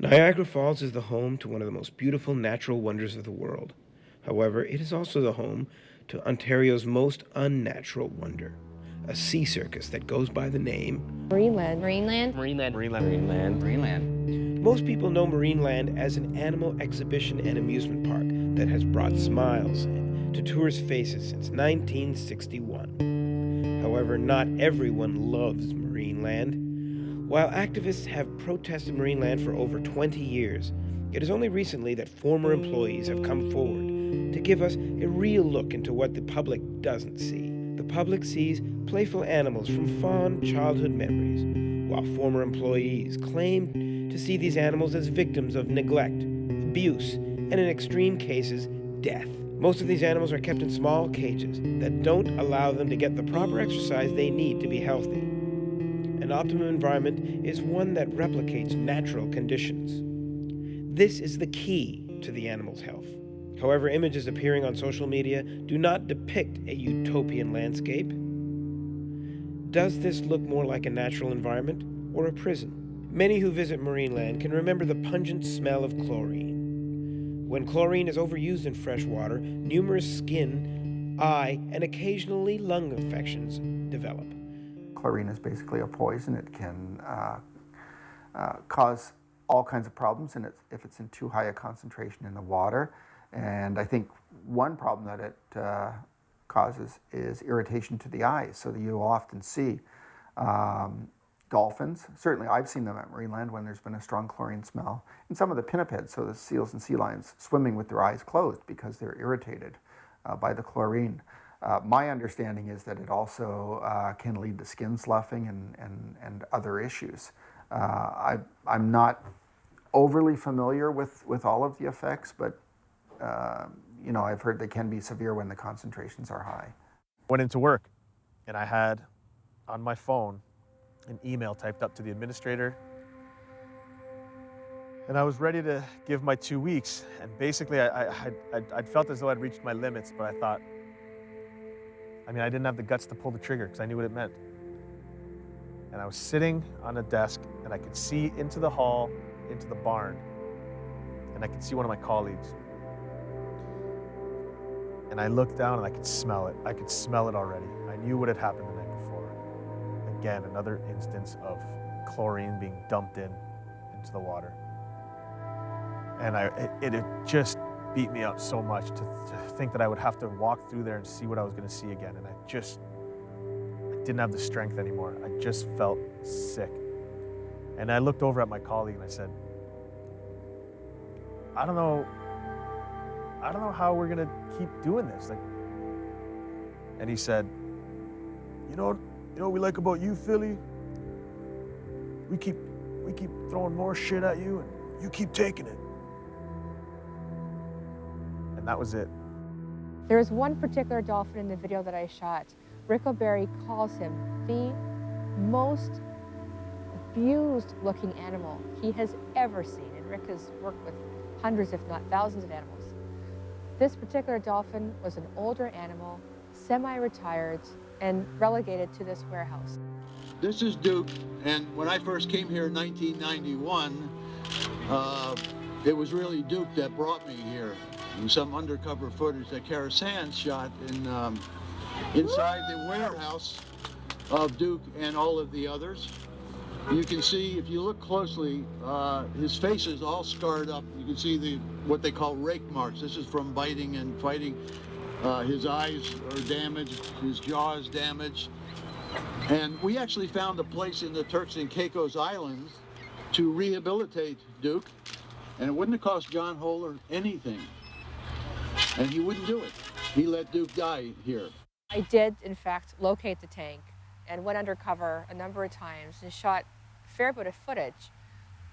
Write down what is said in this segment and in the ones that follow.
Niagara Falls is the home to one of the most beautiful natural wonders of the world. However, it is also the home to Ontario's most unnatural wonder, a sea circus that goes by the name Marineland. Marineland. Marineland. Marineland. Marineland. Most people know Marineland as an animal exhibition and amusement park that has brought smiles to tourists' faces since 1961. However, not everyone loves Marineland. While activists have protested Marineland for over 20 years, it is only recently that former employees have come forward to give us a real look into what the public doesn't see. The public sees playful animals from fond childhood memories, while former employees claim to see these animals as victims of neglect, abuse, and in extreme cases, death. Most of these animals are kept in small cages that don't allow them to get the proper exercise they need to be healthy. An optimum environment is one that replicates natural conditions. This is the key to the animal's health. However, images appearing on social media do not depict a utopian landscape. Does this look more like a natural environment or a prison? Many who visit Marineland can remember the pungent smell of chlorine. When chlorine is overused in fresh water, numerous skin, eye, and occasionally lung infections develop. Chlorine is basically a poison. It can cause all kinds of problems if it's in too high a concentration in the water. And I think one problem that it causes is irritation to the eyes, so that you'll often see dolphins. Certainly I've seen them at Marineland when there's been a strong chlorine smell. And some of the pinnipeds, so the seals and sea lions, swimming with their eyes closed because they're irritated by the chlorine. My understanding is that it also can lead to skin sloughing and other issues. I'm not overly familiar with all of the effects, but I've heard they can be severe when the concentrations are high. Went into work, and I had on my phone an email typed up to the administrator, and I was ready to give my 2 weeks. And basically, I'd felt as though I'd reached my limits, but I thought, I didn't have the guts to pull the trigger because I knew what it meant. And I was sitting on a desk, and I could see into the hall, into the barn, and I could see one of my colleagues. And I looked down, and I could smell it. I could smell it already. I knew what had happened the night before. Again, another instance of chlorine being dumped into the water. And it just beat me up so much to think that I would have to walk through there and see what I was going to see again. And I didn't have the strength anymore. I just felt sick. And I looked over at my colleague and I said, I don't know how we're going to keep doing this. And he said, you know what we like about you, Philly? We keep throwing more shit at you and you keep taking it. And that was it. There is one particular dolphin in the video that I shot. Rick O'Berry calls him the most abused looking animal he has ever seen. And Rick has worked with hundreds, if not thousands of animals. This particular dolphin was an older animal, semi-retired, and relegated to this warehouse. This is Duke, and when I first came here in 1991, it was really Duke that brought me here. And some undercover footage that Kara Sands shot inside the warehouse of Duke and all of the others. You can see, if you look closely, his face is all scarred up. You can see what they call rake marks. This is from biting and fighting. His eyes are damaged, his jaw is damaged. And we actually found a place in the Turks and Caicos Islands to rehabilitate Duke, and it wouldn't have cost John Holler anything. And he wouldn't do it. He let Duke die here. I did, in fact, locate the tank and went undercover a number of times and shot a fair bit of footage.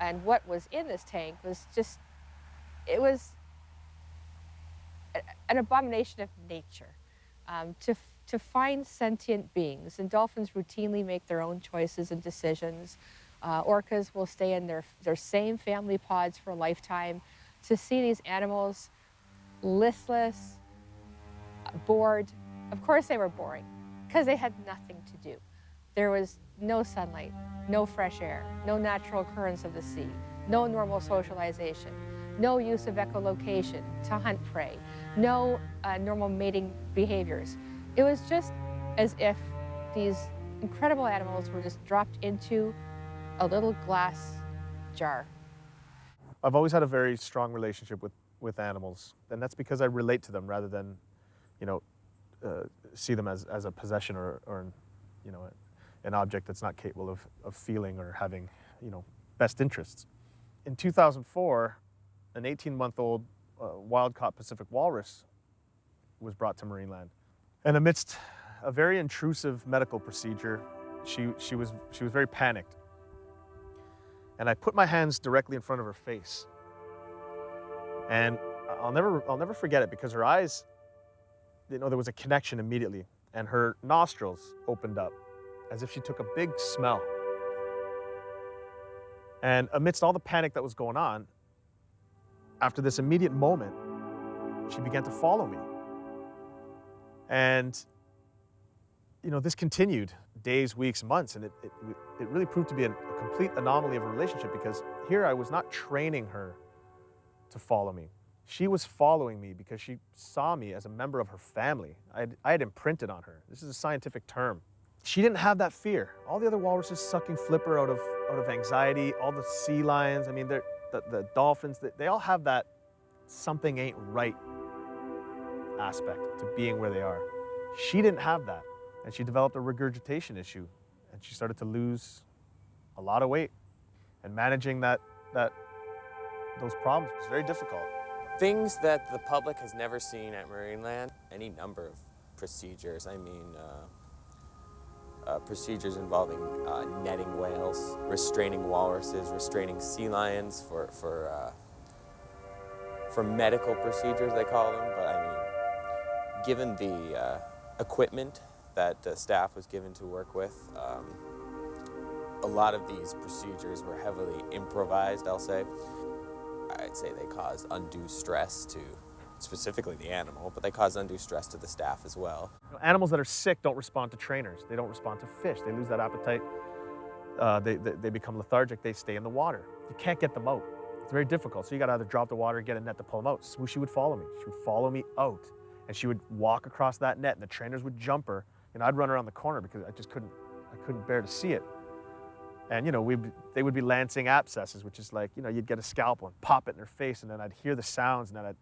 And what was in this tank was just, it was an abomination of nature. To find sentient beings, and dolphins routinely make their own choices and decisions. Orcas will stay in their same family pods for a lifetime. To see these animals listless, bored. Of course they were boring, because they had nothing to do. There was no sunlight, no fresh air, no natural currents of the sea, no normal socialization, no use of echolocation to hunt prey, no normal mating behaviors. It was just as if these incredible animals were just dropped into a little glass jar. I've always had a very strong relationship with animals, and that's because I relate to them rather than, you know, see them as a possession or you know, an object that's not capable of feeling or having, you know, best interests. In 2004, an 18-month-old wild-caught Pacific walrus was brought to Marineland. And amidst a very intrusive medical procedure, she was very panicked. And I put my hands directly in front of her face. And I'll never forget it, because her eyes, you know, there was a connection immediately, and her nostrils opened up as if she took a big smell. And amidst all the panic that was going on, after this immediate moment, she began to follow me. And, you know, this continued days, weeks, months, and it really proved to be a complete anomaly of a relationship, because here I was not training her to follow me. She was following me because she saw me as a member of her family. I had imprinted on her. This is a scientific term. She didn't have that fear. All the other walruses sucking flipper out of anxiety, all the sea lions, I mean, the dolphins, they all have that something ain't right aspect to being where they are. She didn't have that, and she developed a regurgitation issue, and she started to lose a lot of weight, and managing those problems was very difficult. Things that the public has never seen at Marineland, any number of procedures. I mean, procedures involving netting whales, restraining walruses, restraining sea lions for medical procedures, they call them. But I mean, given the equipment that staff was given to work with, a lot of these procedures were heavily improvised, I'll say. I'd say they caused undue stress to specifically the animal, but they cause undue stress to the staff as well. You know, animals that are sick don't respond to trainers. They don't respond to fish. They lose that appetite. They become lethargic. They stay in the water. You can't get them out. It's very difficult. So you got to either drop the water or get a net to pull them out. Swooshy would follow me. She would follow me out, and she would walk across that net, and the trainers would jump her, and I'd run around the corner because I couldn't bear to see it. And, you know, they would be lancing abscesses, which is like, you know, you'd get a scalpel and pop it in her face, and then I'd hear the sounds, and then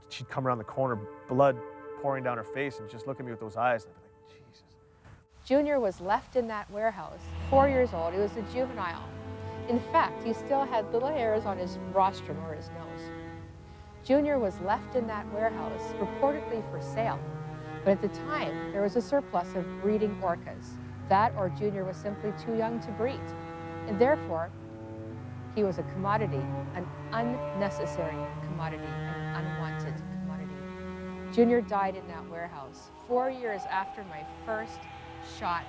she'd come around the corner, blood pouring down her face, and just look at me with those eyes, and I'd be like, Jesus. Junior was left in that warehouse, 4 years old. He was a juvenile. In fact, he still had little hairs on his rostrum or his nose. Junior was left in that warehouse, reportedly for sale. But at the time, there was a surplus of breeding orcas. That or Junior was simply too young to breed. And therefore, he was a commodity, an unnecessary commodity, an unwanted commodity. Junior died in that warehouse 4 years after my first shot.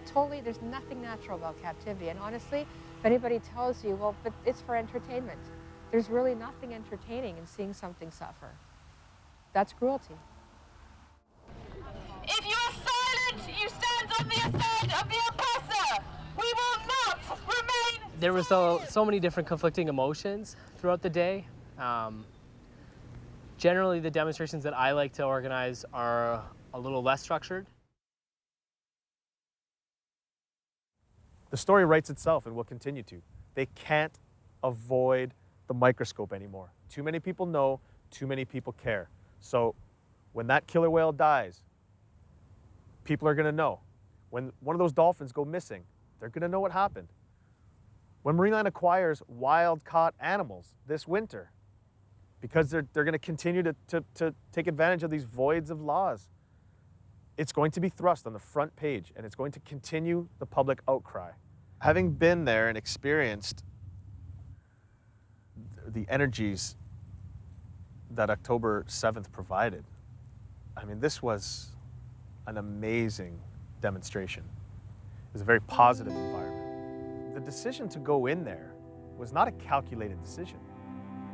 Totally, there's nothing natural about captivity. And honestly, if anybody tells you, well, but it's for entertainment, there's really nothing entertaining in seeing something suffer. That's cruelty. If you are silent, you stand on the side of the oppressor. We will not remain. There was so many different conflicting emotions throughout the day. Generally, the demonstrations that I like to organize are a little less structured. The story writes itself and will continue to. They can't avoid the microscope anymore. Too many people know, too many people care. So when that killer whale dies, people are going to know. When one of those dolphins go missing, they're going to know what happened. When Marineland acquires wild-caught animals this winter, because they're going to continue to take advantage of these voids of laws, it's going to be thrust on the front page, and it's going to continue the public outcry. Having been there and experienced the energies that October 7th provided, I mean, this was an amazing demonstration. It was a very positive environment. The decision to go in there was not a calculated decision.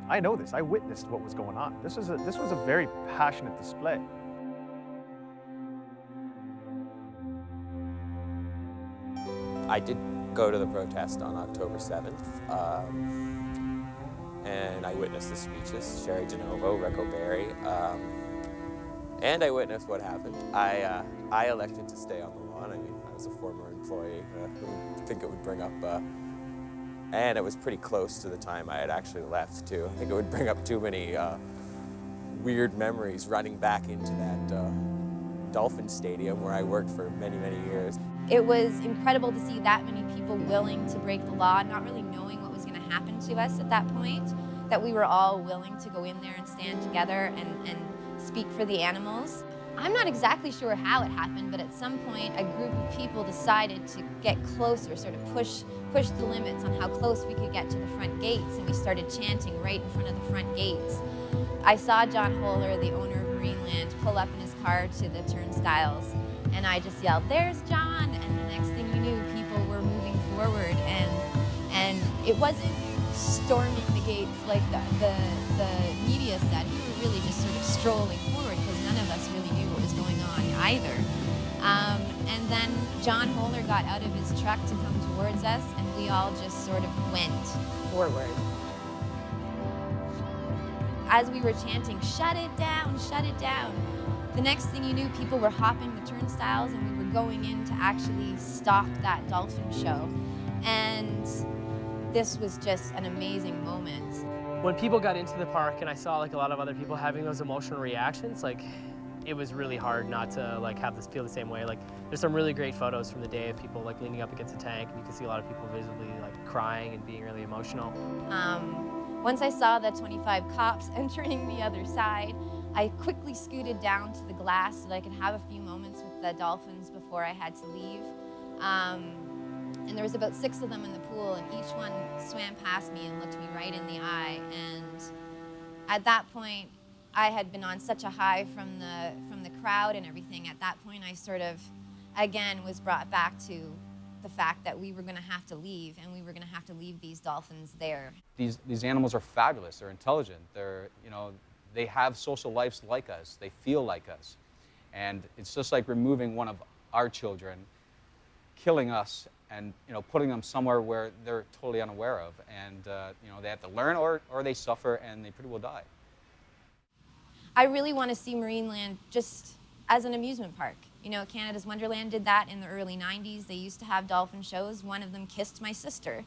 I know this. I witnessed what was going on. This was a very passionate display. I did go to the protest on October 7th. and I witnessed the speeches, Sherry DeNovo, Rico Berry, and I witnessed what happened. I elected to stay on the lawn. I mean, I was a former employee who would think it would bring up, and it was pretty close to the time I had actually left too. I think it would bring up too many weird memories running back into that Dolphin Stadium where I worked for many, many years. It was incredible to see that many people willing to break the law, not really knowing what was going to happen to us at that point, that we were all willing to go in there and stand together and speak for the animals. I'm not exactly sure how it happened, but at some point a group of people decided to get closer, sort of push the limits on how close we could get to the front gates, and we started chanting right in front of the front gates. I saw John Holler, the owner of Marineland, pull up in his car to the turnstiles, and I just yelled, "There's John!" And the next thing you knew, people were moving forward, and it wasn't storming the gates like the media said. We were really just sort of strolling forward because none of us really knew what was going on either. And then John Holler got out of his truck to come towards us, and we all just sort of went forward. As we were chanting, "Shut it down, shut it down," the next thing you knew, people were hopping the turnstiles, and we were going in to actually stop that dolphin show. And this was just an amazing moment. When people got into the park and I saw like a lot of other people having those emotional reactions, like it was really hard not to like have this feel the same way. Like there's some really great photos from the day of people like leaning up against the tank, and you can see a lot of people visibly like crying and being really emotional. Once I saw the 25 cops entering the other side, I quickly scooted down to the glass so that I could have a few moments with the dolphins before I had to leave. And there was about 6 of them in the pool, and each one swam past me and looked me right in the eye. And at that point, I had been on such a high from the crowd and everything. At that point, I sort of, again, was brought back to the fact that we were going to have to leave, and we were going to have to leave these dolphins there. These animals are fabulous. They're intelligent. They're, they have social lives like us. They feel like us. And it's just like removing one of our children, killing us, and putting them somewhere where they're totally unaware of. And they have to learn, or they suffer, and they pretty well die. I really want to see Marineland just as an amusement park. Canada's Wonderland did that in the early 90s. They used to have dolphin shows. One of them kissed my sister.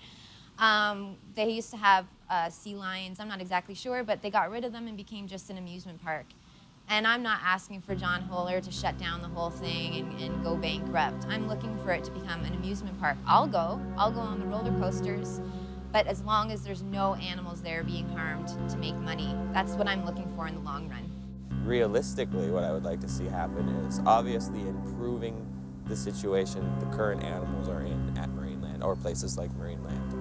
They used to have sea lions. I'm not exactly sure, but they got rid of them and became just an amusement park. And I'm not asking for John Holler to shut down the whole thing and go bankrupt. I'm looking for it to become an amusement park. I'll go on the roller coasters, but as long as there's no animals there being harmed to make money, that's what I'm looking for in the long run. Realistically, what I would like to see happen is obviously improving the situation the current animals are in at Marineland, or places like Marineland.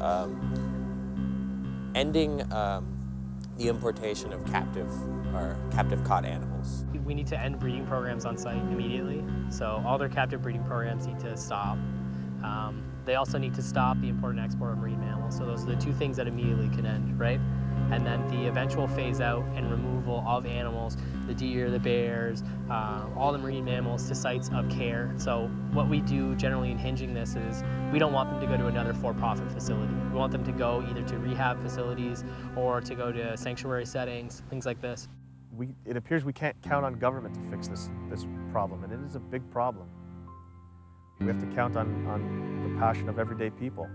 Ending the importation of captive caught animals. We need to end breeding programs on site immediately. So all their captive breeding programs need to stop. They also need to stop the import and export of marine mammals. So those are the 2 things that immediately can end, right? And then the eventual phase out and removal of animals, the deer, the bears, all the marine mammals to sites of care. So what we do generally in hinging this is we don't want them to go to another for-profit facility. We want them to go either to rehab facilities or to go to sanctuary settings, things like this. It appears we can't count on government to fix this problem, and it is a big problem. We have to count on the passion of everyday people.